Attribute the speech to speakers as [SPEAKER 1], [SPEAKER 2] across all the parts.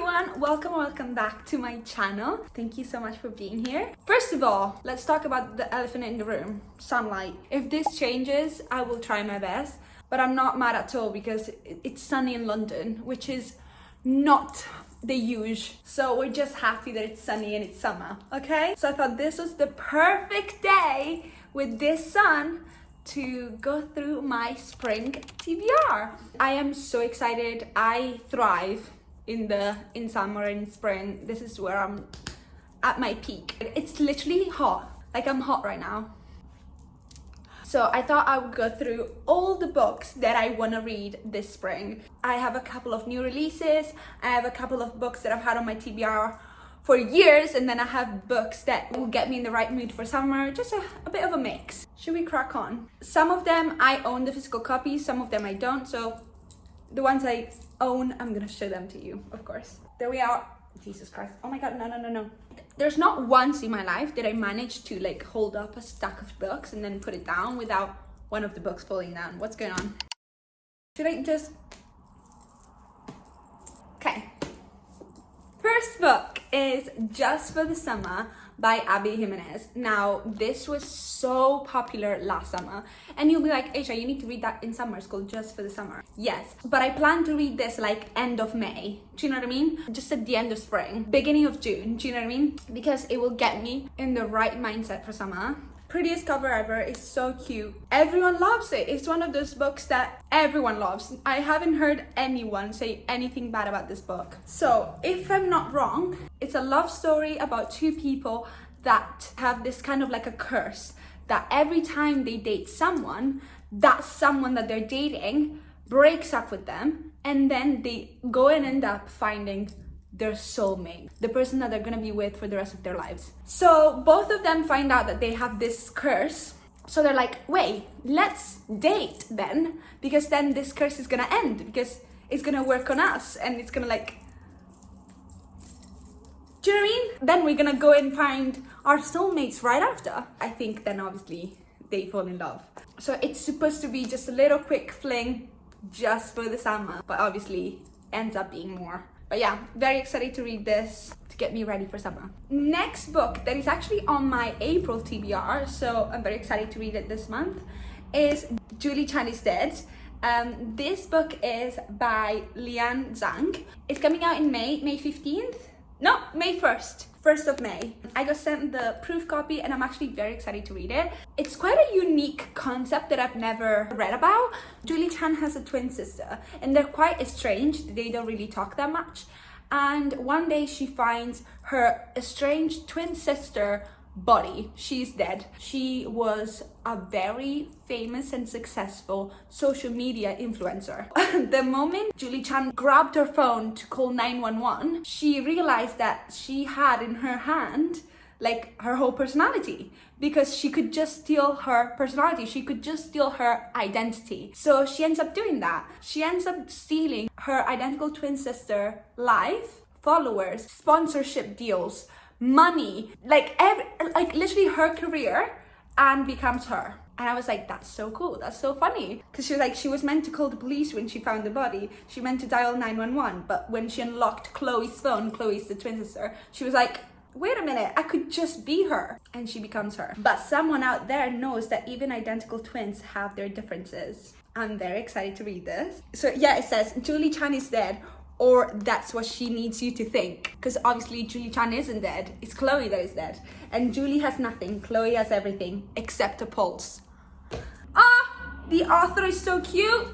[SPEAKER 1] everyone, welcome back to my channel. Thank you so much for being here. First of all, let's talk about the elephant in the room, sunlight. If this changes, I will try my best, but I'm not mad at all because it's sunny in London, which is not the usual. So we're just happy that it's sunny and it's summer, okay? So I thought this was the perfect day with this sun to go through my spring TBR. I am so excited. I thrive in summer and spring. This is where I'm at my peak. It's literally hot. Like I'm hot right now. So I thought I would go through all the books that I want to read this spring. I have a couple of new releases. I have a couple of books that I've had on my TBR for years, and then I have books that will get me in the right mood for summer. Just a bit of a mix. Should we crack on? Some of them I own the physical copies, some of them I don't. So the ones I own, I'm gonna show them to you, of course. There we are. Jesus Christ. Oh my god, no. There's not once in my life that I managed to like hold up a stack of books and then put it down without one of the books falling down. What's going on? Should I just... Okay. First book is Just for the Summer by Abby Jimenez. Now, this was so popular last summer, and you'll be like, Aisha, you need to read that in summer. It's called Just for the Summer. Yes, but I plan to read this like end of May. Do you know what I mean? Just at the end of spring, beginning of June. Do you know what I mean? Because it will get me in the right mindset for summer. Prettiest cover ever. It's so cute. Everyone loves it. It's one of those books that everyone loves. I haven't heard anyone say anything bad about this book. So if I'm not wrong, it's a love story about two people that have this kind of like a curse that every time they date someone, that someone that they're dating breaks up with them, and then they go and end up finding their soulmate, the person that they're gonna be with for the rest of their lives. So both of them find out that they have this curse. So they're like, wait, let's date then, because then this curse is gonna end, because it's gonna work on us and it's gonna like... Do you know what I mean? Then we're gonna go and find our soulmates right after. I think then obviously they fall in love. So it's supposed to be just a little quick fling just for the summer, but obviously ends up being more. But yeah, very excited to read this to get me ready for summer. Next book that is actually on my April TBR, so I'm very excited to read it this month, is Julie Chan is Dead. This book is by Lian Zhang. It's coming out in May 15th? No, May 1st. 1st of May. I got sent the proof copy and I'm actually very excited to read it. It's quite a unique concept that I've never read about. Julie Chan has a twin sister and they're quite estranged. They don't really talk that much. And one day she finds her estranged twin sister body. She's dead. She was a very famous and successful social media influencer. The moment Julie Chan grabbed her phone to call 911, she realized that she had in her hand like her whole personality, because she could just steal her personality. She could just steal her identity. So she ends up doing that. She ends up stealing her identical twin sister life, followers, sponsorship deals, money, like literally her career, and becomes her. And I was like, that's so cool, that's so funny. Because she was like, she was meant to call the police when she found the body. She meant to dial 911, but when she unlocked Chloe's phone, Chloe's the twin sister, she was like, wait a minute, I could just be her. And she becomes her. But someone out there knows that even identical twins have their differences. I'm very excited to read this. So yeah, it says, Julie Chan is dead, or that's what she needs you to think. Because obviously Julie Chan isn't dead. It's Chloe that is dead. And Julie has nothing. Chloe has everything except a pulse. Ah, the author is so cute.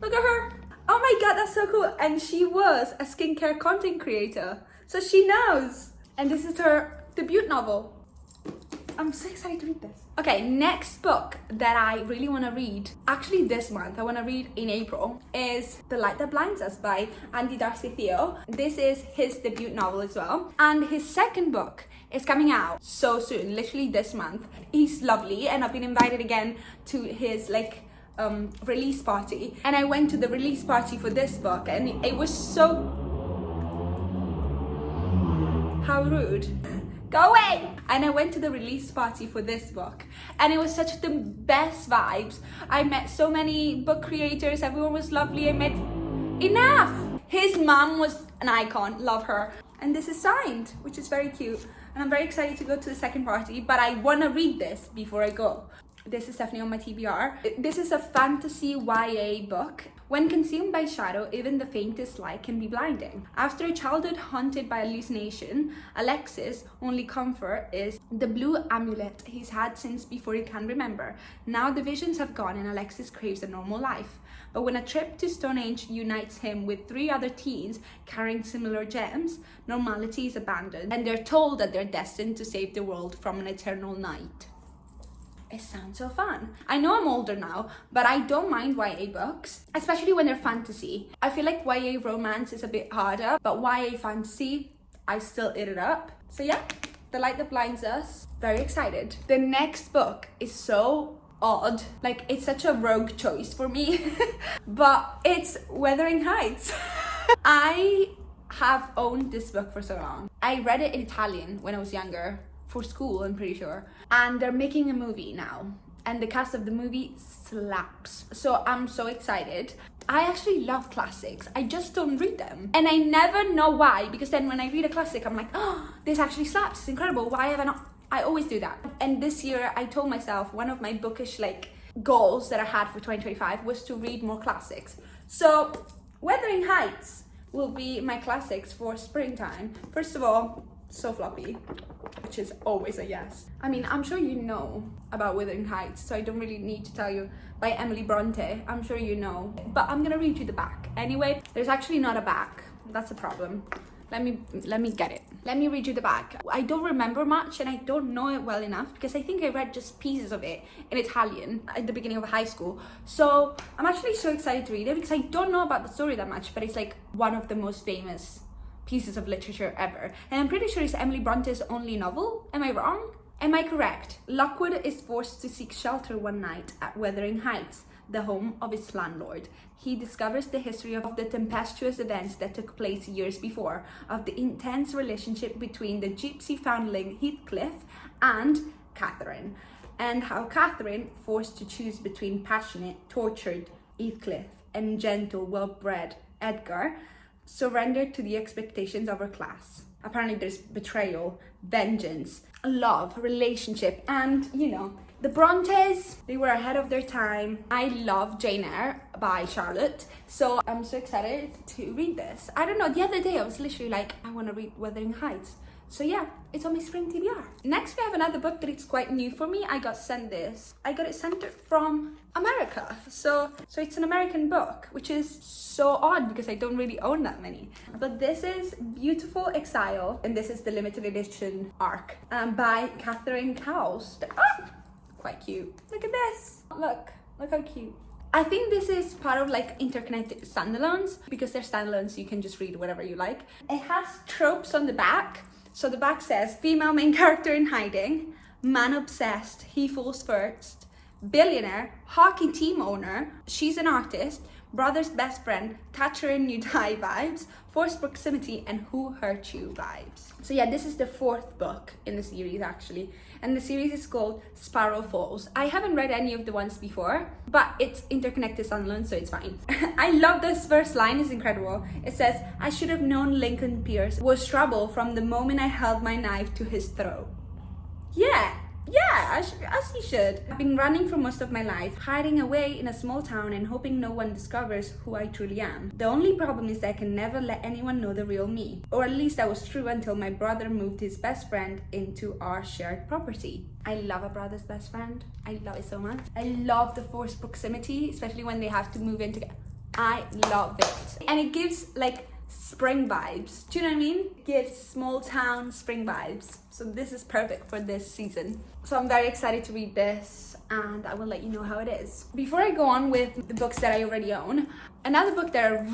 [SPEAKER 1] Look at her. Oh my god, that's so cool. And she was a skincare content creator, so she knows. And this is her debut novel. I'm so excited to read this. Okay, next book that I really want to read, actually this month, I want to read in April, is The Light That Blinds Us by Andy Darcy Theo. This is his debut novel as well. And his second book is coming out so soon, literally this month. He's lovely, and I've been invited again to his like release party. And I went to the release party for this book and it was so... How rude. Go away! And I went to the release party for this book and it was such the best vibes. I met so many book creators, everyone was lovely. I met... Enough! His mom was an icon, love her. And this is signed, which is very cute. And I'm very excited to go to the second party, but I want to read this before I go. This is definitely on my TBR. This is a fantasy YA book. When consumed by shadow, even the faintest light can be blinding. After a childhood haunted by hallucination, Alexis' only comfort is the blue amulet he's had since before he can remember. Now the visions have gone and Alexis craves a normal life. But when a trip to Stonehenge unites him with 3 other teens carrying similar gems, normality is abandoned and they're told that they're destined to save the world from an eternal night. It sounds so fun. I know I'm older now, but I don't mind YA books, especially when they're fantasy. I feel like YA romance is a bit harder, but YA fantasy, I still eat it up. So yeah, The Light That Blinds Us, very excited. The next book is so odd, like it's such a rogue choice for me, but it's Wuthering Heights. I have owned this book for so long. I read it in Italian when I was younger, for school, I'm pretty sure. And they're making a movie now. And the cast of the movie slaps. So I'm so excited. I actually love classics. I just don't read them. And I never know why, because then when I read a classic, I'm like, oh, this actually slaps. It's incredible. Why have I not? I always do that. And this year I told myself one of my bookish goals that I had for 2025 was to read more classics. So Wuthering Heights will be my classics for springtime. First of all, so floppy, which is always a yes. I mean, I'm sure you know about Wuthering Heights, so I don't really need to tell you. By Emily Bronte, I'm sure you know. But I'm gonna read you the back. Anyway, there's actually not a back. That's a problem. Let me get it. Let me read you the back. I don't remember much and I don't know it well enough because I think I read just pieces of it in Italian at the beginning of high school. So I'm actually so excited to read it because I don't know about the story that much, but it's like one of the most famous pieces of literature ever. And I'm pretty sure it's Emily Bronte's only novel. Am I wrong? Am I correct? Lockwood is forced to seek shelter one night at Wuthering Heights, the home of his landlord. He discovers the history of the tempestuous events that took place years before, of the intense relationship between the gypsy foundling Heathcliff and Catherine, and how Catherine, forced to choose between passionate, tortured Heathcliff and gentle, well-bred Edgar, surrendered to the expectations of her class. Apparently there's betrayal, vengeance, love, relationship, and you know, the Brontes, they were ahead of their time. I love Jane Eyre by Charlotte, so I'm so excited to read this. I don't know, the other day I was literally like, I want to read Wuthering Heights. So yeah, it's on my spring TBR. Next we have another book that it's quite new for me. I got sent this. I got it sent from America. So it's an American book, which is so odd because I don't really own that many. But this is Beautiful Exile, and this is the limited edition ARC by Catherine Cowles. Ah, quite cute. Look at this. Look how cute. I think this is part of interconnected standalones, because they're standalones, you can just read whatever you like. It has tropes on the back. So the back says, female main character in hiding, man obsessed, he falls first, billionaire, hockey team owner, she's an artist, brother's best friend, catch her in you die vibes, forced proximity, and who hurt you vibes. So yeah, this is the 4th book in the series actually. And the series is called Sparrow Falls. I haven't read any of the ones before, but it's interconnected standalone, so it's fine. I love this first line, it's incredible. It says, I should have known Lincoln Pierce was trouble from the moment I held my knife to his throat. Yeah, as he should. I've been running for most of my life, hiding away in a small town and hoping no one discovers who I truly am. The only problem is that I can never let anyone know the real me. Or at least that was true until my brother moved his best friend into our shared property. I love a brother's best friend. I love it so much. I love the forced proximity, especially when they have to move in together. I love it. And it gives spring vibes. Do you know what I mean? It gives small town spring vibes. So this is perfect for this season. So I'm very excited to read this and I will let you know how it is. Before I go on with the books that I already own, another book that I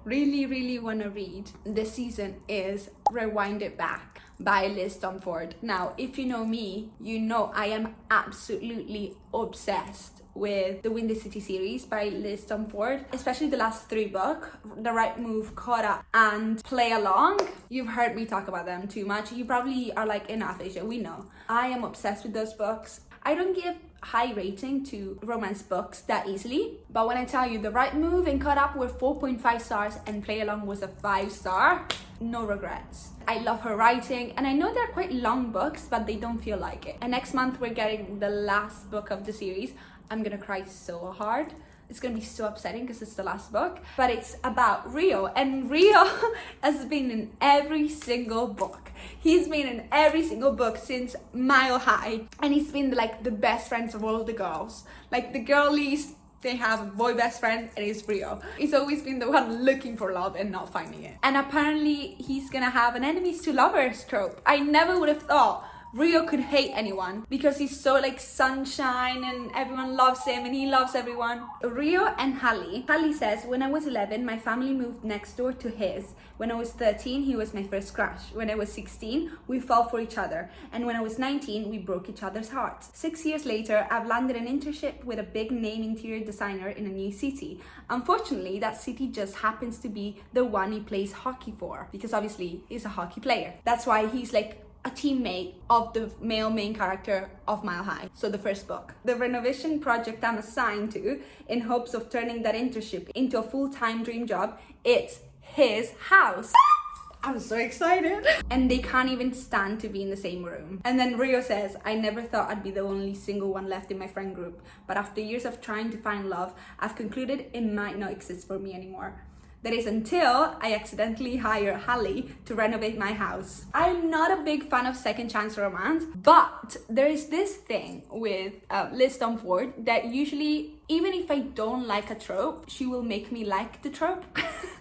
[SPEAKER 1] really want to read this season is Rewind It Back by Liz Dunford. Now, if you know me, you know I am absolutely obsessed with the Windy City series by Liz Dunford, especially the last 3 books, The Right Move, Caught Up, and Play Along. You've heard me talk about them too much. You probably are like, enough, Asia, we know. I am obsessed with those books. I don't give high rating to romance books that easily. But when I tell you The Right Move and Caught Up were 4.5 stars and Play Along was a 5-star, no regrets. I love her writing, and I know they're quite long books, but they don't feel like it. And next month we're getting the last book of the series. I'm gonna cry so hard. It's gonna be so upsetting because it's the last book, but it's about Rio, and Rio has been in every single book. He's been in every single book since Mile High, and he's been like the best friends of all the girls. Like the girlies, they have a boy best friend, and it's Rio. He's always been the one looking for love and not finding it. And apparently he's gonna have an enemies to lovers trope. I never would have thought Rio could hate anyone because he's so like sunshine and everyone loves him and he loves everyone. Rio and Hallie. Hallie says, when I was 11, my family moved next door to his. When I was 13, he was my first crush. When I was 16, we fell for each other. And when I was 19, we broke each other's hearts. 6 years later, I've landed an internship with a big name interior designer in a new city. Unfortunately, that city just happens to be the one he plays hockey for, because obviously he's a hockey player. That's why he's like a teammate of the male main character of Mile High, so the first book. The renovation project I'm assigned to, in hopes of turning that internship into a full-time dream job, it's his house. I'm so excited. And they can't even stand to be in the same room. And then Rio says, I never thought I'd be the only single one left in my friend group, but after years of trying to find love, I've concluded it might not exist for me anymore. That is until I accidentally hire Hallie to renovate my house. I'm not a big fan of second chance romance, but there is this thing with Liz Dunford that usually, even if I don't like a trope, she will make me like the trope.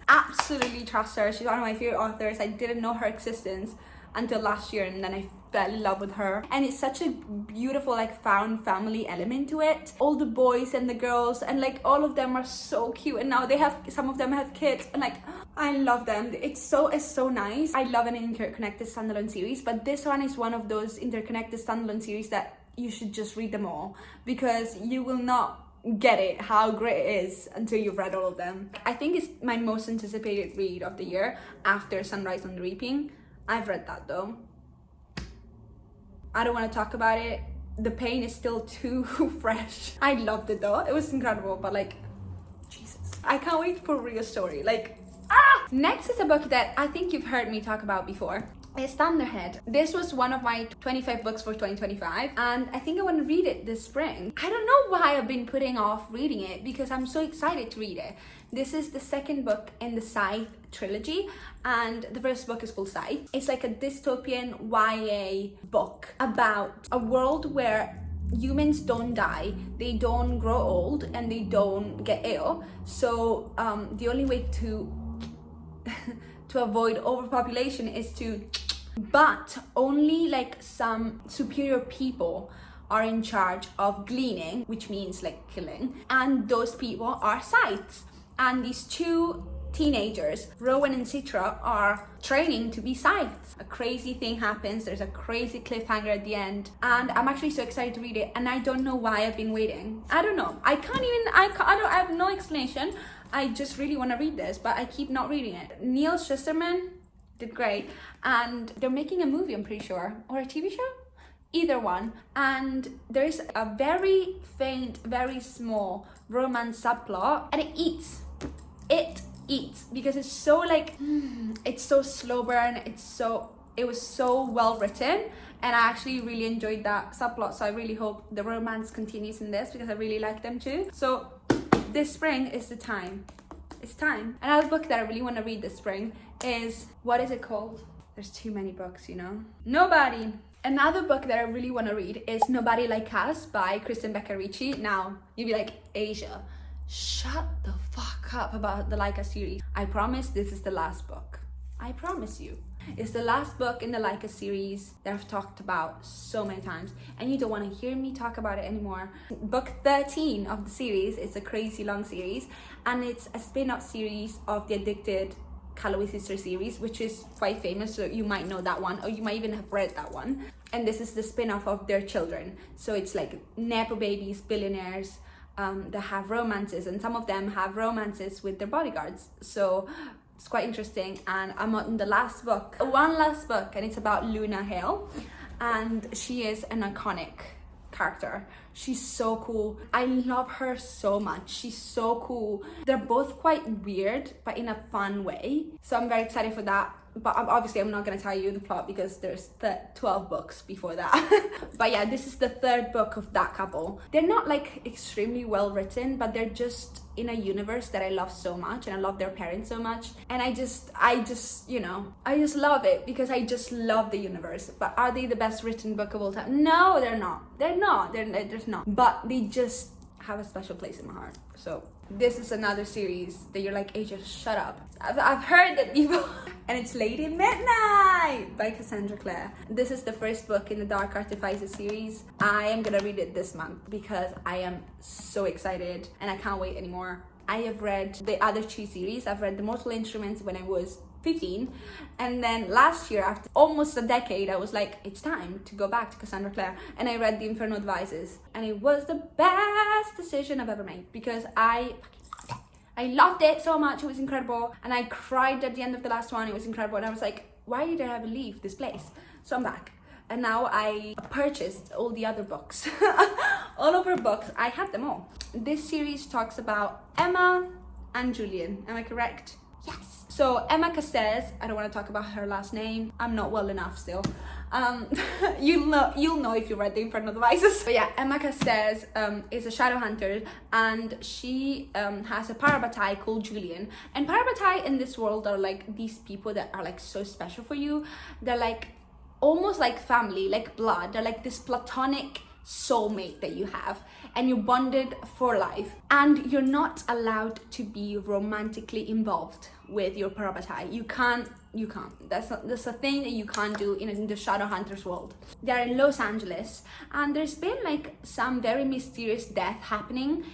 [SPEAKER 1] Absolutely trust her. She's one of my favorite authors. I didn't know her existence until last year, and then I fell in love with her, and it's such a beautiful like found family element to it. All the boys and the girls and like all of them are so cute, and now they have, some of them have kids, and like I love them. It's so nice. I love an interconnected standalone series, but this one is one of those interconnected standalone series that you should just read them all, because you will not get it how great it is until you've read all of them. I think it's my most anticipated read of the year after Sunrise on the Reaping. I've read that though. I don't want to talk about it. The pain is still too fresh. I loved it though. It was incredible, but like, Jesus. I can't wait for Rio's story. Like, ah! Next is a book that I think you've heard me talk about before. It's Thunderhead. This was one of my 25 books for 2025, and I think I want to read it this spring. I don't know why I've been putting off reading it, because I'm so excited to read it. This is the second book in the Scythe trilogy, and the first book is called Scythe. It's like a dystopian YA book about a world where humans don't die, they don't grow old, and they don't get ill. So the only way to to avoid overpopulation is to, but only like some superior people are in charge of gleaning, which means like killing, and those people are scythes. And these two teenagers, Rowan and Citra, are training to be scythes. A crazy thing happens, there's a crazy cliffhanger at the end, and I'm actually so excited to read it, and I don't know why I've been waiting. I don't know. I have no explanation. I just really want to read this, but I keep not reading it. Neil Schusterman did great, and they're making a movie, I'm pretty sure, or a TV show? Either one. And there is a very faint, very small romance subplot, and it eats because it's so like, it's so slow burn, it was so well written, and I actually really enjoyed that subplot, so I really hope the romance continues in this, because I really like them too. So this spring is the time. It's time. Another book that I really want to read this spring is, what is it called? There's too many books, you know. Nobody. Another book that I really want to read is Nobody Like Us by Kristen Becker Ricci. Now, you'd be like, Asia, shut the fuck up about the Like Us series. I promise this is the last book. I promise you. It's the last book in the Like Us series that I've talked about so many times, and you don't want to hear me talk about it anymore. Book 13 of the series is a crazy long series, and it's a spin-off series of the Addicted Calloway Sisters series, which is quite famous, so you might know that one, or you might even have read that one. And this is the spin-off of their children, so it's like nepo babies, billionaires that have romances, and some of them have romances with their bodyguards, so it's quite interesting. And I'm on the last book, one last book, and it's about Luna Hale, and she is an iconic character. She's so cool. I love her so much. She's so cool. They're both quite weird, but in a fun way. So I'm very excited for that. But obviously I'm not going to tell you the plot because there's 12 books before that. But yeah, this is the third book of that couple. They're not like extremely well written, but they're just in a universe that I love so much, and I love their parents so much. And I just, you know, I just love it because I just love the universe. But are they the best written book of all time? No, they're not. They're not. They're just not. But they just have a special place in my heart. So this is another series that you're like, Asia, shut up. I've heard that people... And it's Lady Midnight by Cassandra Clare. This is the first book in the Dark Artifices series. I am gonna read it this month because I am so excited and I can't wait anymore. I have read the other two series. I've read The Mortal Instruments when I was 15, and then last year, after almost a decade, I was like, it's time to go back to Cassandra Clare, and I read The Infernal Devices, and it was the best decision I've ever made because I loved it so much. It was incredible, and I cried at the end of the last one. It was incredible, and I was like, why did I ever leave this place? So I'm back, and now I purchased all the other books. All of her books, I have them all. This series talks about Emma and Julian. Am I correct? Yes. So Emma Cassez, I don't want to talk about her last name. I'm not well enough still. You'll know if you read The Infernal Devices. But yeah, Emma Cassez is a Shadowhunter, and she has a parabatai called Julian. And parabatai in this world are like these people that are like so special for you. They're like almost like family, like blood. They're like this platonic soulmate that you have, and you're bonded for life, and you're not allowed to be romantically involved with your parabatai. You can't. That's a thing that you can't do in the Shadowhunters world. They're in Los Angeles, and there's been like some very mysterious death happening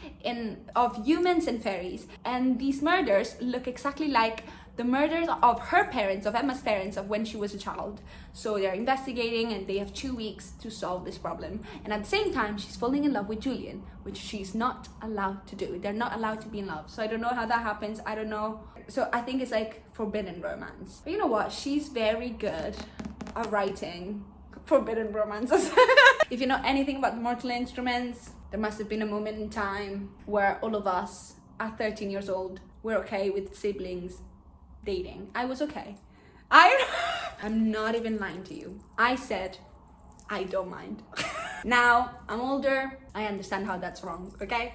[SPEAKER 1] of humans and fairies, and these murders look exactly like the murders of her parents, of Emma's parents, of when she was a child. So they're investigating, and they have 2 weeks to solve this problem. And at the same time, she's falling in love with Julian, which she's not allowed to do. They're not allowed to be in love. So I don't know how that happens. I don't know. So I think it's like forbidden romance. But you know what? She's very good at writing forbidden romances. If you know anything about the Mortal Instruments, there must have been a moment in time where all of us at 13 years old were okay with siblings dating. I was okay. I'm not even lying to you. I said I don't mind. Now I'm older, I understand how that's wrong, okay?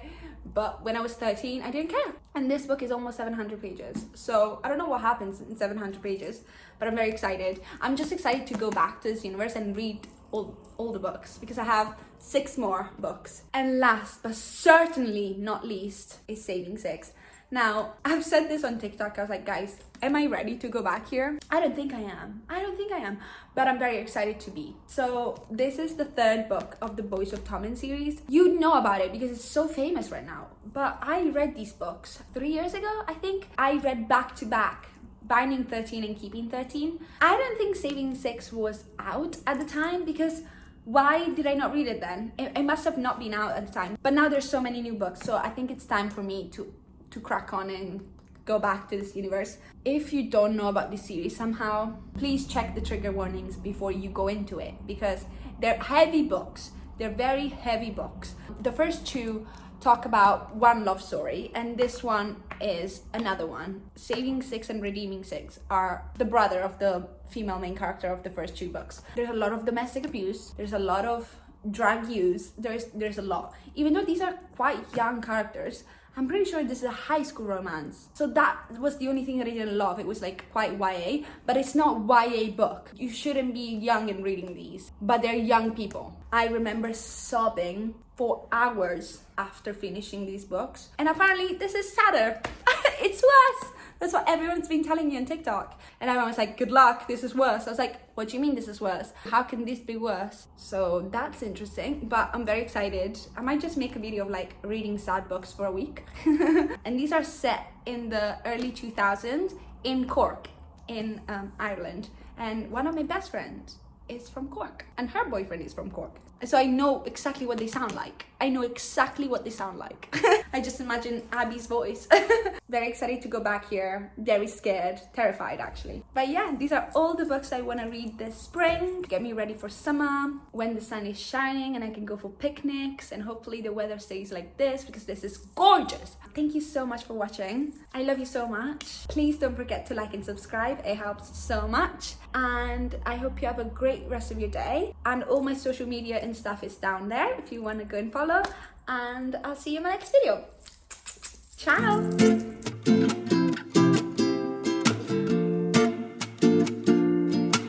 [SPEAKER 1] But when I was 13, I didn't care. And this book is almost 700 pages. So I don't know what happens in 700 pages, but I'm very excited. I'm just excited to go back to this universe and read all the books, because I have 6 more books. And last but certainly not least is Saving Six. Now, I've said this on TikTok. I was like, guys, am I ready to go back here? I don't think I am. But I'm very excited to be. So this is the 3rd book of the Boys of Tommen series. You know about it because it's so famous right now. But I read these books 3 years ago, I think. I read back to back Binding 13 and Keeping 13. I don't think Saving Six was out at the time, because why did I not read it then? It must have not been out at the time. But now there's so many new books. So I think it's time for me to crack on and go back to this universe. If you don't know about this series somehow, please check the trigger warnings before you go into it, because they're heavy books. They're very heavy books. The first 2 talk about one love story, and this one is another one. Saving Six and Redeeming Six are the brother of the female main character of the first 2 books. There's a lot of domestic abuse. There's a lot of drug use. There's a lot. Even though these are quite young characters, I'm pretty sure this is a high school romance. So that was the only thing that I didn't love. It was like quite YA, but it's not YA book. You shouldn't be young in reading these, but they're young people. I remember sobbing for hours after finishing these books. And apparently this is sadder. It's worse. That's what everyone's been telling me on TikTok. And everyone was like, good luck, this is worse. I was like, what do you mean this is worse? How can this be worse? So that's interesting, but I'm very excited. I might just make a video of like reading sad books for a week. And these are set in the early 2000s in Cork, in Ireland. And one of my best friends is from Cork, and her boyfriend is from Cork. So I know exactly what they sound like. I know exactly what they sound like. I just imagine Abby's voice. Very excited to go back here. Very scared, terrified actually. But yeah, these are all the books I want to read this spring. Get me ready for summer, when the sun is shining and I can go for picnics, and hopefully the weather stays like this because this is gorgeous. Thank you so much for watching. I love you so much. Please don't forget to like and subscribe. It helps so much. And I hope you have a great rest of your day. And all my social media and stuff is down there if you want to go and follow. And I'll see you in my next video. Ciao!